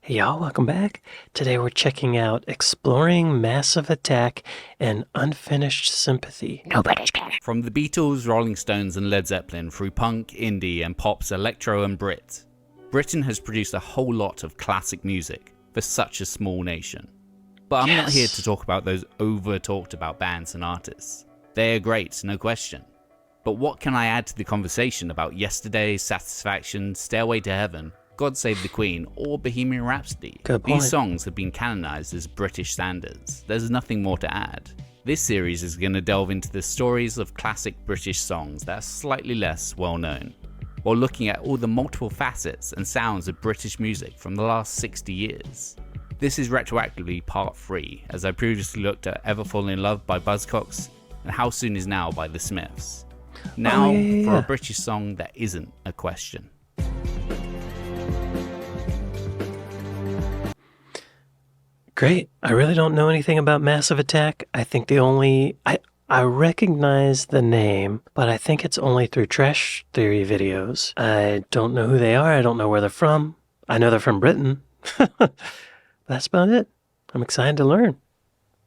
Hey y'all, welcome back. Today we're checking out Exploring Massive Attack and Unfinished Sympathy. Nobody's got it. From the Beatles, Rolling Stones and Led Zeppelin through punk, indie and pop's electro and Brit, Britain has produced a whole lot of classic music for such a small nation. But I'm not here to talk about those over-talked about bands and artists. They're great, no question. But what can I add to the conversation about Yesterday, Satisfaction, Stairway to Heaven, God Save the Queen, or Bohemian Rhapsody? Good point. These songs have been canonized as British standards. There's nothing more to add. This series is going to delve into the stories of classic British songs that are slightly less well known, while looking at all the multiple facets and sounds of British music from the last 60 years. This is retroactively part 3, as I previously looked at Ever Fall in Love by Buzzcocks and How Soon Is Now by The Smiths. Now for a British song that isn't a question. Great. I really don't know anything about Massive Attack. I think I recognize the name, but I think it's only through Trash Theory videos. I don't know who they are. I don't know where they're from. I know they're from Britain. That's about it. I'm excited to learn.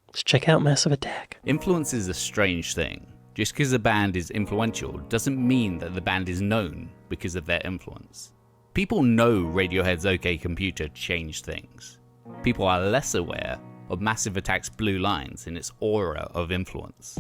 Let's check out Massive Attack. Influence is a strange thing. Just because a band is influential doesn't mean that the band is known because of their influence. People know Radiohead's OK Computer changed things. People are less aware of Massive Attack's Blue Lines and its aura of influence.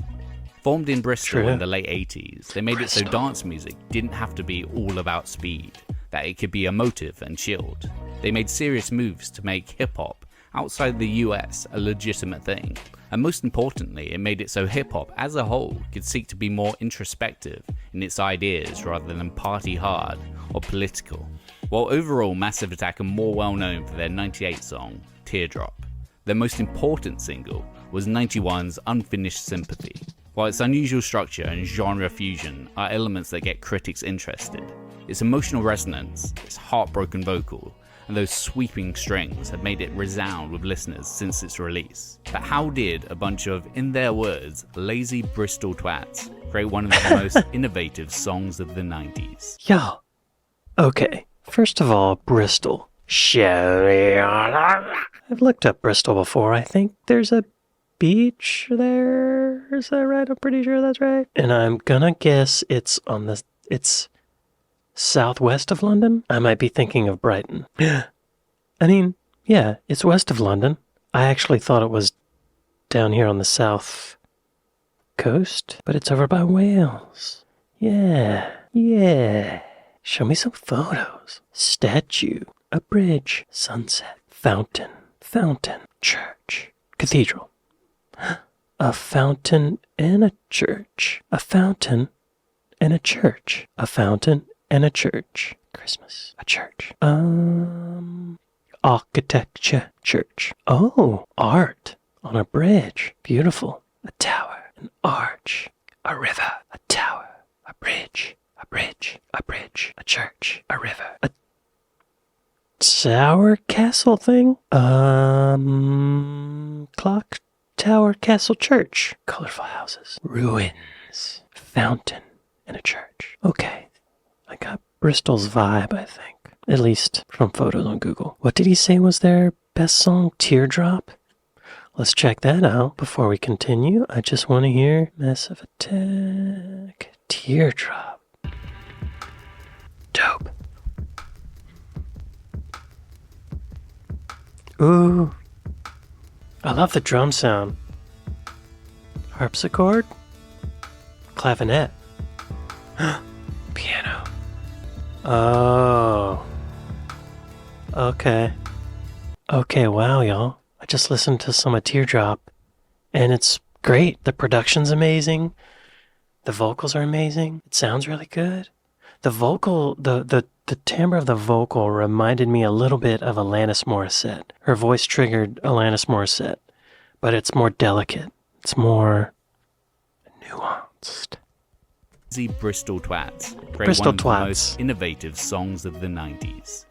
Formed in Bristol in the late 80s, they made it so dance music didn't have to be all about speed, that it could be emotive and chilled. They made serious moves to make hip-hop outside the US a legitimate thing. And most importantly, it made it so hip-hop as a whole could seek to be more introspective in its ideas rather than party hard or political. While overall Massive Attack are more well known for their 98 song, Teardrop, their most important single was 91's Unfinished Sympathy. While its unusual structure and genre fusion are elements that get critics interested, its emotional resonance, its heartbroken vocal, and those sweeping strings have made it resound with listeners since its release. But how did a bunch of, in their words, lazy Bristol twats create one of the most innovative songs of the 90s? Yeah. Okay. First of all, Bristol. I've looked up Bristol before. I think there's a beach there. Is that right? I'm pretty sure that's right. And I'm gonna guess it's southwest of London. I might be thinking of Brighton. I mean, yeah, it's west of London. I actually thought it was down here on the south coast, but it's over by Wales. Yeah. Show me some photos. Statue, a bridge, sunset, fountain, church, cathedral. A fountain and a church. A fountain and a church. A fountain and a church. Christmas, a church. Architecture, church. Oh, art on a bridge. Beautiful. A tower, an arch, a river, a tower, a bridge. A bridge, a church, a river, a tower castle thing? Clock tower castle church. Colorful houses. Ruins. Fountain and a church. Okay. I got Bristol's vibe, I think. At least from photos on Google. What did he say was their best song? Teardrop? Let's check that out before we continue. I just want to hear Massive Attack. Teardrop. Dope. Ooh. I love the drum sound. Harpsichord? Clavinet. Piano. Oh. Okay. Okay, wow, y'all. I just listened to some of Teardrop, and it's great. The production's amazing. The vocals are amazing. It sounds really good. The vocal, the timbre of the vocal reminded me a little bit of Alanis Morissette. Her voice triggered Alanis Morissette, but it's more delicate. It's more nuanced. Bristol twats create Bristol one of the most innovative songs of the 90s.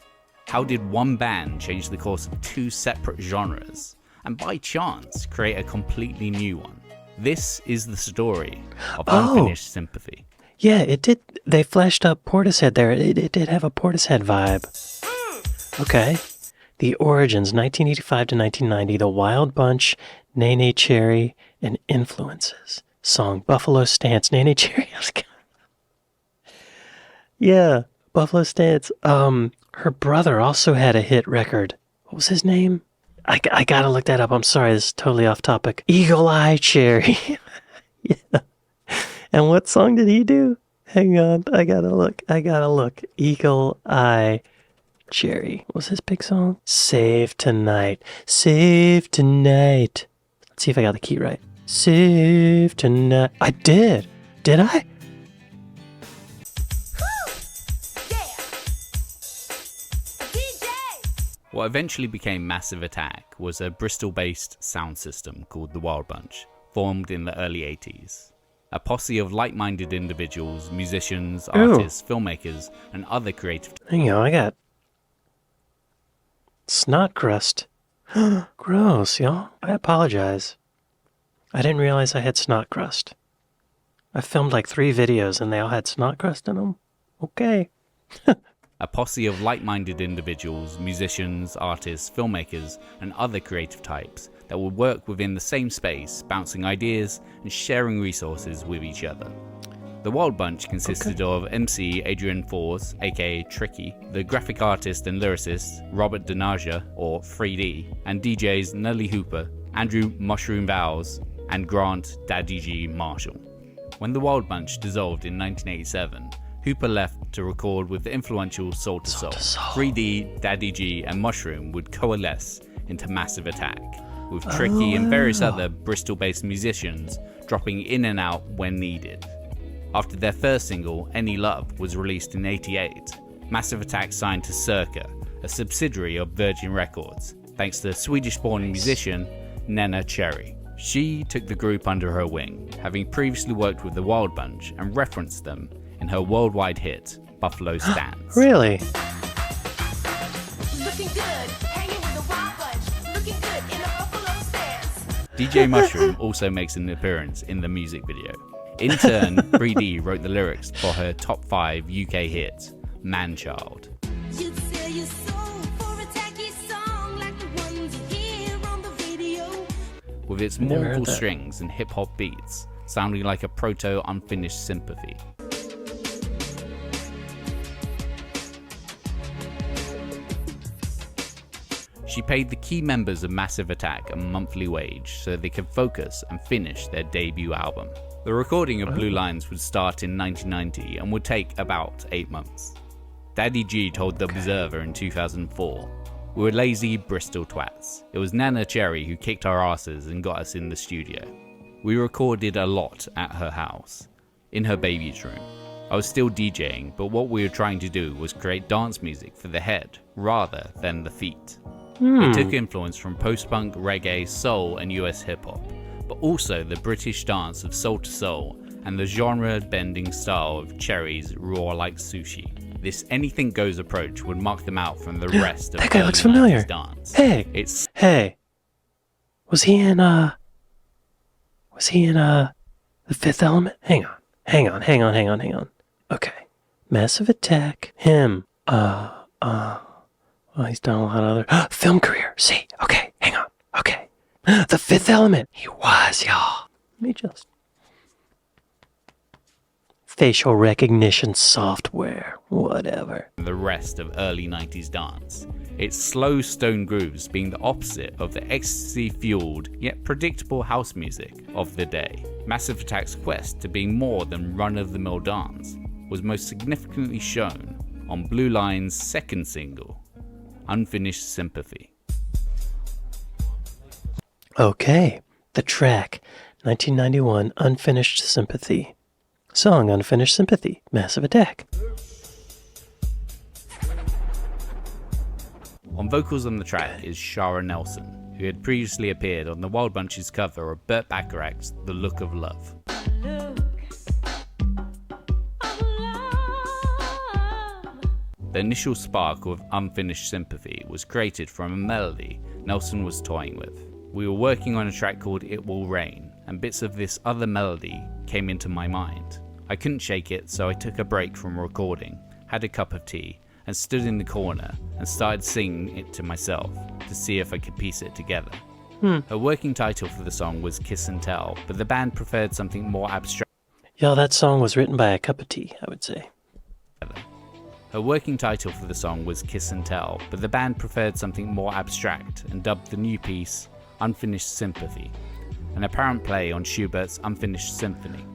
How did one band change the course of two separate genres, and by chance create a completely new one? This is the story of Unfinished Sympathy. Yeah, it did. They flashed up Portishead there. It did have a Portishead vibe. Okay. The Origins, 1985 to 1990, The Wild Bunch, Nene Cherry, and Influences. Song, Buffalo Stance, Nene Cherry. Yeah, Buffalo Stance. Her brother also had a hit record. What was his name? I gotta look that up. I'm sorry, this is totally off topic. Eagle Eye Cherry. Yeah. And what song did he do? Hang on, I gotta look. Eagle Eye Cherry. What was his big song? Save Tonight. Save Tonight. Let's see if I got the key right. Save Tonight. I did. Did I? What eventually became Massive Attack was a Bristol-based sound system called the Wild Bunch, formed in the early 80s. A posse of like-minded individuals, musicians, artists, filmmakers, and other creative... Hang on, I got snot crust. Gross, y'all. I apologize. I didn't realize I had snot crust. I filmed like 3 videos and they all had snot crust in them. Okay. A posse of like-minded individuals, musicians, artists, filmmakers, and other creative types that would work within the same space, bouncing ideas and sharing resources with each other. The Wild Bunch consisted of MC Adrian Fours, aka Tricky, the graphic artist and lyricist Robert Denaja, or 3D, and DJs Nelly Hooper, Andrew Mushroom Bowles, and Grant Daddy G Marshall. When the Wild Bunch dissolved in 1987, Hooper left to record with the influential Soul to Soul. 3D, Daddy G, and Mushroom would coalesce into Massive Attack, with Tricky and various other Bristol-based musicians dropping in and out when needed. After their first single, Any Love, was released in '88, Massive Attack signed to Circa, a subsidiary of Virgin Records, thanks to Swedish-born musician Nene Cherry. She took the group under her wing, having previously worked with the Wild Bunch and referenced them in her worldwide hit, Buffalo Stance. Really? Looking good, hanging with the Wild Bunch, looking good in a Buffalo Stance. DJ Mushroom also makes an appearance in the music video. In turn, 3D wrote the lyrics for her top 5 UK hit, Manchild. You'd sell your soul for a tacky song like the ones you hear on the radio. With its Never heard mournful that. strings and hip-hop beats, sounding like a proto-Unfinished Sympathy. She paid the key members of Massive Attack a monthly wage so they could focus and finish their debut album. The recording of Blue Lines would start in 1990 and would take about 8 months. Daddy G told The Observer in 2004, "We were lazy Bristol twats. It was Nene Cherry who kicked our asses and got us in the studio. We recorded a lot at her house, in her baby's room. I was still DJing, but what we were trying to do was create dance music for the head rather than the feet. It took influence from post-punk, reggae, soul, and US hip-hop, but also the British dance of soul to soul and the genre-bending style of Cherry's Raw Like Sushi. This anything goes approach would mark them out from the rest of That guy early looks familiar. 90s dance. Hey, was he in The Fifth Element? Hang on. Okay. Massive Attack, him, well, he's done a lot of other film career. See, okay, hang on. Okay. The Fifth Element. He was, y'all. Let me just. Facial recognition software. Whatever. The rest of early 90s dance. Its slow stone grooves being the opposite of the ecstasy-fueled yet predictable house music of the day. Massive Attack's quest to being more than run-of-the-mill dance was most significantly shown on Blue Line's second single, Unfinished Sympathy. Okay. The track, 1991, Unfinished Sympathy. Song, Unfinished Sympathy, Massive Attack. On vocals on the track is Shara Nelson, who had previously appeared on the Wild Bunch's cover of Burt Bacharach's The Look of Love. The initial spark of Unfinished Sympathy was created from a melody Nelson was toying with. We were working on a track called It Will Rain, and bits of this other melody came into my mind. I couldn't shake it, so I took a break from recording, had a cup of tea, and stood in the corner and started singing it to myself to see if I could piece it together. Her working title for the song was Kiss and Tell, but the band preferred something more abstract. Yo, that song was written by a cup of tea, I would say. Her working title for the song was Kiss and Tell, but the band preferred something more abstract and dubbed the new piece Unfinished Sympathy, an apparent play on Schubert's Unfinished Symphony.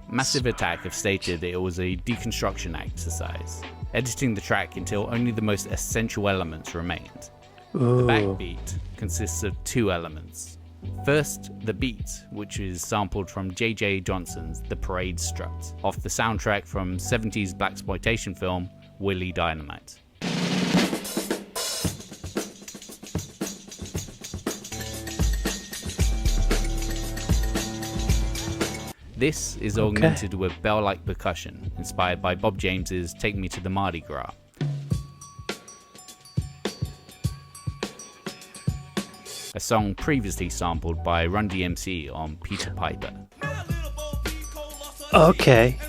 Massive Attack have stated that it was a deconstruction exercise, editing the track until only the most essential elements remained. Ooh. The backbeat consists of two elements. First, the beat, which is sampled from J.J. Johnson's The Parade Strut, off the soundtrack from 70s blaxploitation film Willie Dynamite. This is augmented with bell-like percussion, inspired by Bob James's Take Me to the Mardi Gras. A song previously sampled by Run DMC on Peter Piper. Okay.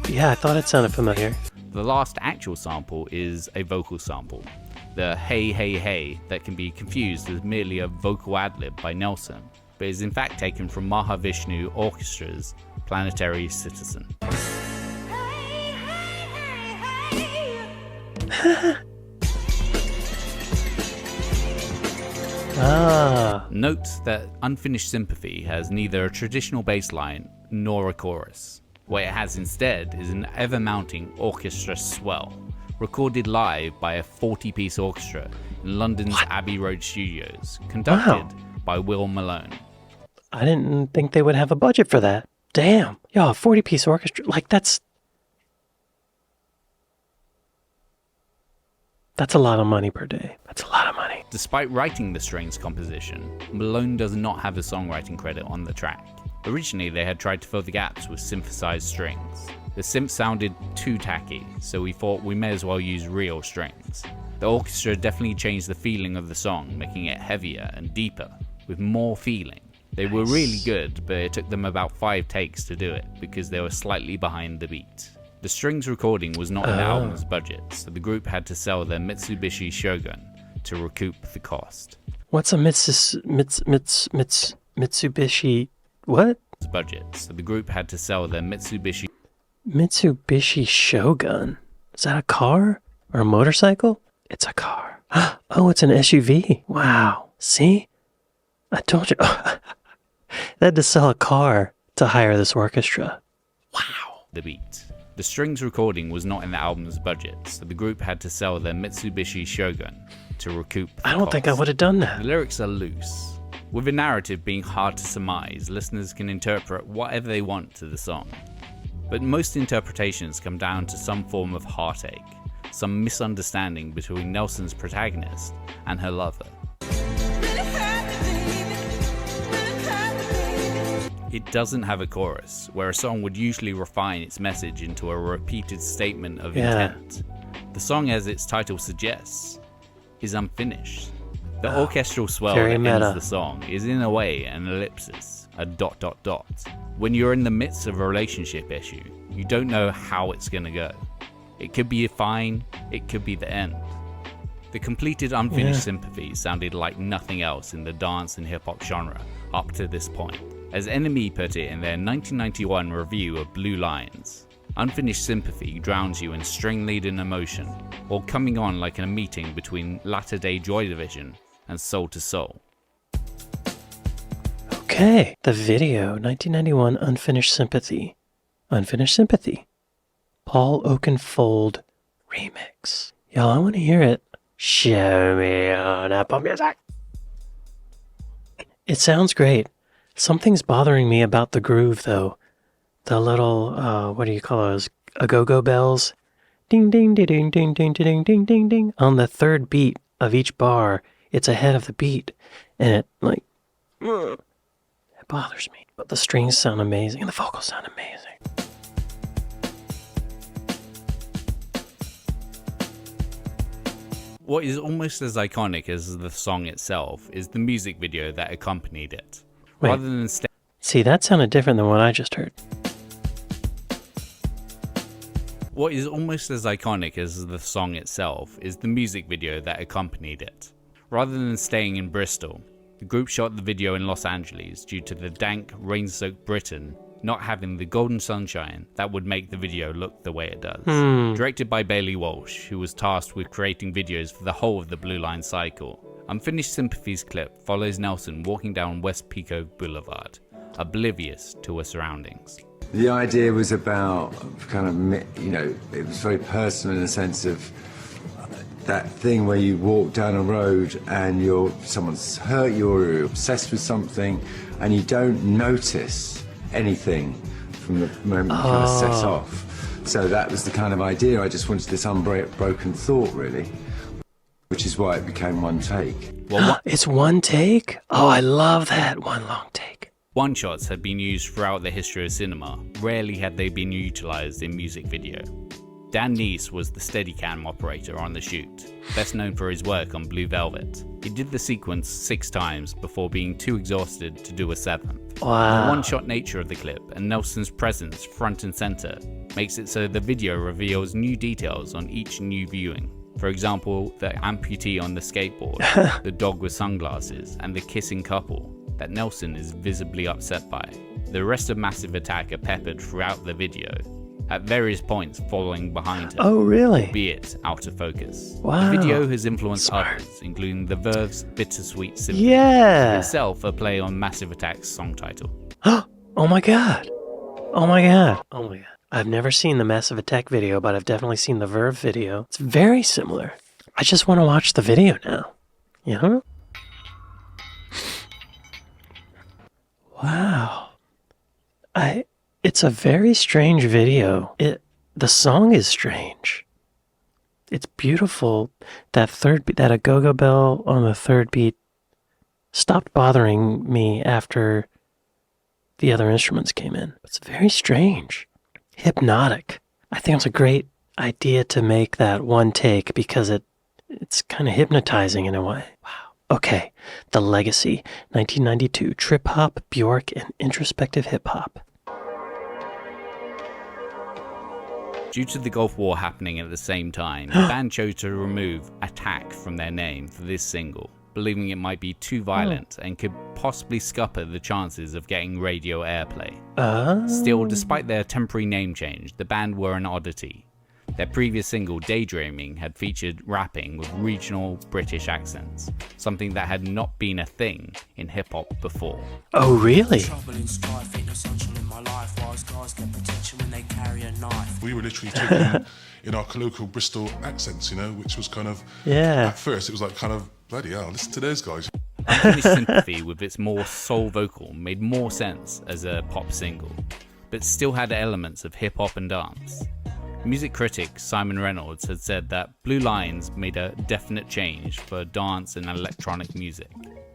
Yeah, I thought it sounded familiar. The last actual sample is a vocal sample, the Hey Hey Hey, that can be confused as merely a vocal ad-lib by Nelson, but is in fact taken from Mahavishnu Orchestra's Planetary Citizen. Note that Unfinished Sympathy has neither a traditional bass line nor a chorus. What it has instead is an ever-mounting orchestra swell, recorded live by a 40-piece orchestra in London's Abbey Road Studios, conducted by Will Malone. I didn't think they would have a budget for that. Damn. Yo, a 40-piece orchestra. Like, that's a lot of money per day. That's a lot of money. Despite writing the strings composition, Malone does not have a songwriting credit on the track. Originally, they had tried to fill the gaps with synthesized strings. The synth sounded too tacky, so we thought we may as well use real strings. The orchestra definitely changed the feeling of the song, making it heavier and deeper, with more feeling. They were really good, but it took them about 5 takes to do it, because they were slightly behind the beat. The strings recording was not in the album's budget, so the group had to sell their Mitsubishi Shogun to recoup the cost. What's a Mitsubishi? What? Budget, so the group had to sell their Mitsubishi Shogun. Is that a car or a motorcycle? It's a car. Oh, it's an SUV. Wow. See? I told you. They had to sell a car to hire this orchestra. Wow. The beat. The strings recording was not in the album's budget, so the group had to sell their Mitsubishi Shogun to recoup the I don't think I cost. would have done that. The lyrics are loose. With a narrative being hard to surmise, listeners can interpret whatever they want to the song. But most interpretations come down to some form of heartache, some misunderstanding between Nelson's protagonist and her lover. It doesn't have a chorus, where a song would usually refine its message into a repeated statement of intent. The song, as its title suggests, is unfinished. The orchestral swell that ends the song is in a way an ellipsis, a ... When you're in the midst of a relationship issue, you don't know how it's gonna go. It could be fine, it could be the end. The completed Unfinished Sympathy sounded like nothing else in the dance and hip-hop genre up to this point. As NME put it in their 1991 review of Blue Lines, Unfinished Sympathy drowns you in string-laden emotion, or coming on like in a meeting between latter-day Joy Division and Soul to Soul. Okay, the video, 1991 Unfinished Sympathy. Unfinished Sympathy. Paul Oakenfold remix. Yo, I want to hear it. Show me on Apple Music. It sounds great. Something's bothering me about the groove, though. The little, what do you call those? A-go-go bells? Ding, ding, ding, ding, ding, ding, ding, ding, ding, ding. On the third beat of each bar, it's ahead of the beat. And it, like, it bothers me. But the strings sound amazing, and the vocals sound amazing. What is almost as iconic as the song itself is the music video that accompanied it. Wait. Rather than See, that sounded different than what I just heard. What is almost as iconic as the song itself is the music video that accompanied it. Rather than staying in Bristol, the group shot the video in Los Angeles due to the dank, rain-soaked Britain not having the golden sunshine that would make the video look the way it does. Directed by Bailey Walsh, who was tasked with creating videos for the whole of the Blue Line cycle. Unfinished Sympathy's clip follows Nelson walking down West Pico Boulevard, oblivious to her surroundings. The idea was about kind of, you know, it was very personal in the sense of that thing where you walk down a road and someone's hurt you or you're obsessed with something and you don't notice anything from the moment you kind of set off. So that was the kind of idea. I just wanted this unbroken thought, really, which is why it became one take. Well, It's one take? Oh, I love that. One long take. one-shots had been used throughout the history of cinema. Rarely had they been utilized in music video. Dan Neese was the Steadicam operator on the shoot, best known for his work on Blue Velvet. He did the sequence 6 times before being too exhausted to do a 7th. Wow. The one-shot nature of the clip and Nelson's presence front and center makes it so the video reveals new details on each new viewing. For example, the amputee on the skateboard, the dog with sunglasses, and the kissing couple that Nelson is visibly upset by. The rest of Massive Attack are peppered throughout the video, at various points following behind her, Oh, really? albeit out of focus. Wow. The video has influenced Smart. others, including The Verve's Bittersweet Sympathy, Yeah. itself a play on Massive Attack's song title. Oh my god. Oh my god. Oh my god. I've never seen the Massive Attack video, but I've definitely seen the Verve video. It's very similar. I just want to watch the video now. You know? Wow. It's a very strange video. The song is strange. It's beautiful. That third beat, that a-go-go bell on the third beat stopped bothering me after the other instruments came in. It's very strange. Hypnotic. I think it's a great idea to make that one take because it's kind of hypnotizing in a way. Wow. Okay, The Legacy, 1992, trip hop, Bjork, and introspective hip hop. Due to the Gulf War happening at the same time, the band chose to remove Attack from their name for this single, believing it might be too violent and could possibly scupper the chances of getting radio airplay. Still, despite their temporary name change, the band were an oddity. Their previous single, Daydreaming, had featured rapping with regional British accents, something that had not been a thing in hip-hop before. Oh, really? We were literally talking in our colloquial Bristol accents, you know, which was kind of, Yeah. at first it was like kind of, bloody hell, listen to those guys. Unfinished Sympathy, with its more soul vocal, made more sense as a pop single, but still had elements of hip-hop and dance. Music critic Simon Reynolds had said that Blue Lines made a definite change for dance and electronic music,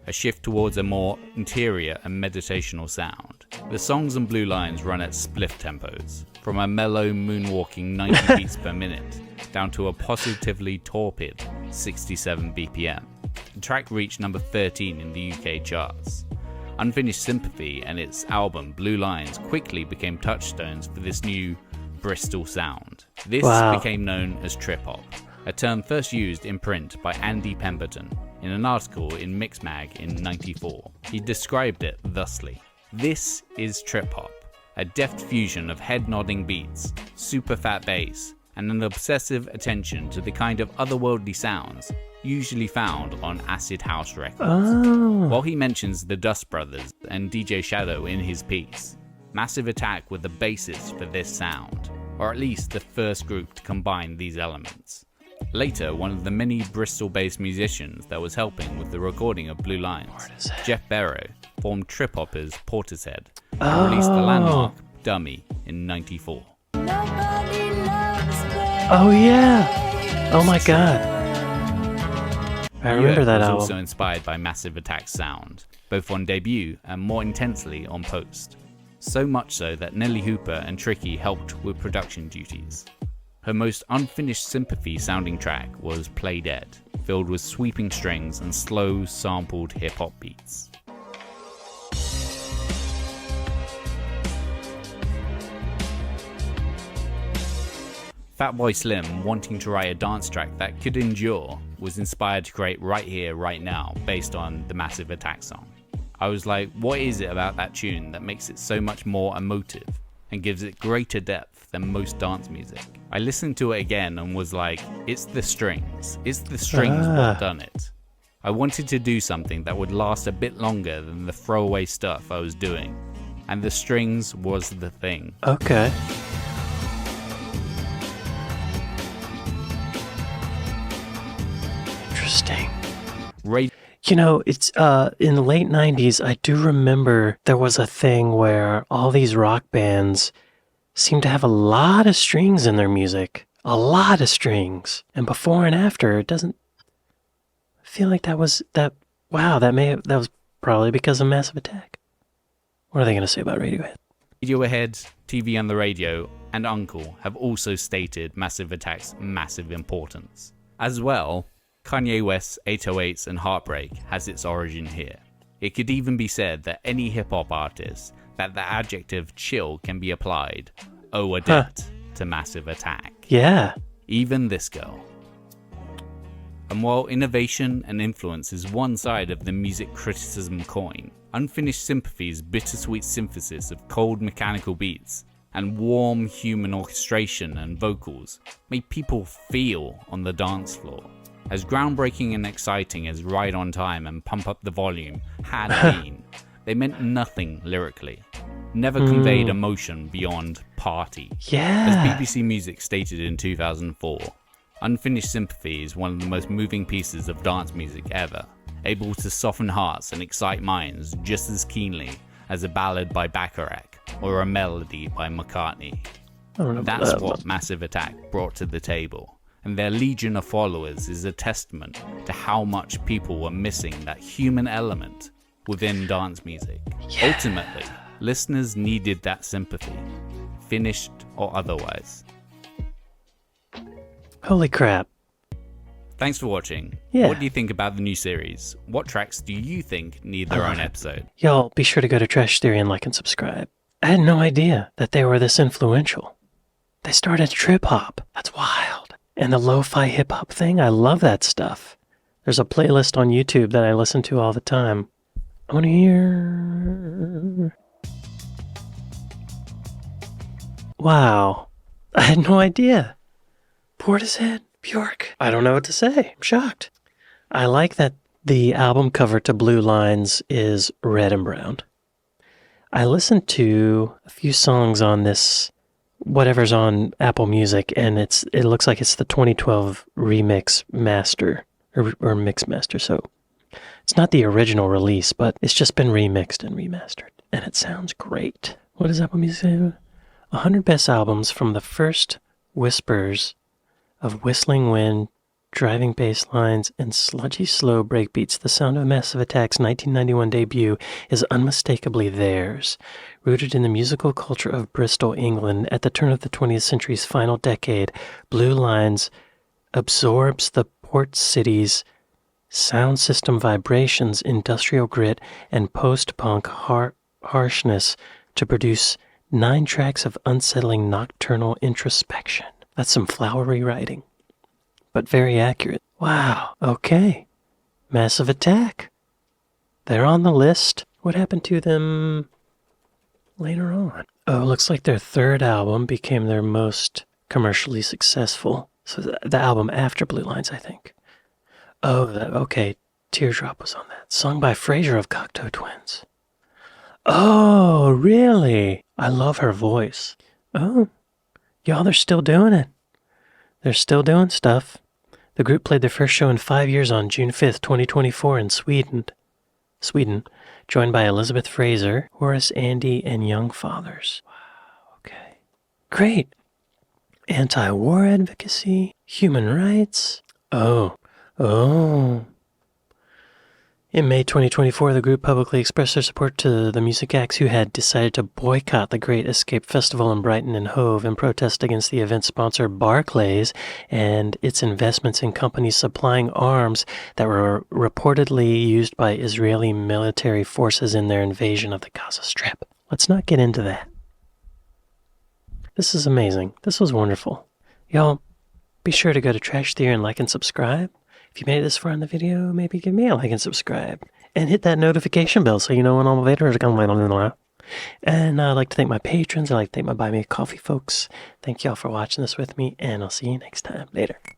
a shift towards a more interior and meditational sound. The songs on Blue Lines run at spliff tempos, from a mellow moonwalking 90 beats per minute down to a positively torpid 67 BPM. The track reached number 13 in the UK charts. Unfinished Sympathy and its album Blue Lines quickly became touchstones for this new Bristol sound. This became known as trip hop, a term first used in print by Andy Pemberton in an article in Mixmag in '94. He described it thusly: "This is trip hop, a deft fusion of head-nodding beats, super fat bass, and an obsessive attention to the kind of otherworldly sounds usually found on acid house records." While he mentions the Dust Brothers and DJ Shadow in his piece, Massive Attack were the basis for this sound, or at least the first group to combine these elements. Later, one of the many Bristol-based musicians that was helping with the recording of Blue Lines, Jeff Barrow, formed Trip Hopper's Portishead and released the landmark Dummy in '94. Oh, yeah. Oh, my God. I remember that was album. also inspired by Massive Attack's sound, both on debut and more intensely on post. So much so that Nelly Hooper and Tricky helped with production duties. Her most unfinished Sympathy sounding track was Play Dead, filled with sweeping strings and slow sampled hip-hop beats. Fatboy Slim wanting to write a dance track that could endure was inspired to create Right Here, Right Now based on the Massive Attack song. I was like, what is it about that tune that makes it so much more emotive and gives it greater depth than most dance music? I listened to it again and was like, it's the strings. It's the strings what done it. I wanted to do something that would last a bit longer than the throwaway stuff I was doing, and the strings was the thing. Okay. Interesting. You know, it's in the late 90s, I do remember there was a thing where all these rock bands seemed to have a lot of strings in their music. A lot of strings. And before and after, it doesn't feel like that was that. Wow, that was probably because of Massive Attack. What are they going to say about Radiohead? Radiohead, TV on the Radio, and Uncle have also stated Massive Attack's massive importance. As well, Kanye West's 808s and Heartbreak has its origin here. It could even be said that any hip-hop artist that the adjective chill can be applied owe a debt to Massive Attack. Yeah. Even this girl. And while innovation and influence is one side of the music criticism coin, Unfinished Sympathy's bittersweet synthesis of cold mechanical beats and warm human orchestration and vocals made people feel on the dance floor. As groundbreaking and exciting as Ride on Time and Pump Up the Volume had been, they meant nothing lyrically. Never conveyed emotion beyond party. Yeah. As BBC Music stated in 2004, Unfinished Sympathy is one of the most moving pieces of dance music ever, able to soften hearts and excite minds just as keenly as a ballad by Bacharach or a melody by McCartney. That's what Massive Attack brought to the table, and their legion of followers is a testament to how much people were missing that human element within dance music. Yeah. Ultimately, listeners needed that sympathy, finished or otherwise. Holy crap. Thanks for watching. Yeah. What do you think about the new series? What tracks do you think need their own episode? Y'all, be sure to go to Trash Theory and like and subscribe. I had no idea that they were this influential. They started trip hop. That's wild. And the lo-fi hip hop thing, I love that stuff. There's a playlist on YouTube that I listen to all the time. I want to hear... Wow. I had no idea. Portishead? Bjork? I don't know what to say. I'm shocked. I like that the album cover to Blue Lines is red and brown. I listened to a few songs on this, whatever's on Apple Music, and it looks like it's the 2012 remix master, or mix master, so it's not the original release, but it's just been remixed and remastered, and it sounds great. What does Apple Music say? 100 best albums from the first whispers of whistling wind, driving bass lines, and sludgy slow breakbeats. The sound of Massive Attack's 1991 debut is unmistakably theirs. Rooted in the musical culture of Bristol, England, at the turn of the 20th century's final decade, Blue Lines absorbs the port city's sound system vibrations, industrial grit, and post-punk harshness to produce 9 tracks of unsettling nocturnal introspection. That's some flowery writing, but very accurate. Wow, okay. Massive Attack. They're on the list. What happened to them later on? Oh, looks like their third album became their most commercially successful. So the album after Blue Lines, I think. Oh, okay. Teardrop was on that. Sung by Fraser of Cocteau Twins. Oh, really? I love her voice. Oh, y'all, they're still doing it. They're still doing stuff. The group played their first show in 5 years on June 5th, 2024 in Sweden, joined by Elizabeth Fraser, Horace Andy, and Young Fathers. Wow, okay. Great. Anti-war advocacy, human rights. Oh. In May 2024, the group publicly expressed their support to the music acts who had decided to boycott the Great Escape Festival in Brighton and Hove in protest against the event sponsor Barclays and its investments in companies supplying arms that were reportedly used by Israeli military forces in their invasion of the Gaza Strip. Let's not get into that. This is amazing. This was wonderful. Y'all, be sure to go to Trash Theory and like and subscribe. If you made it this far in the video, maybe give me a like and subscribe. And hit that notification bell so you know when all my videos are coming. And I'd like to thank my patrons. I'd like to thank my Buy Me a Coffee folks. Thank y'all for watching this with me, and I'll see you next time. Later.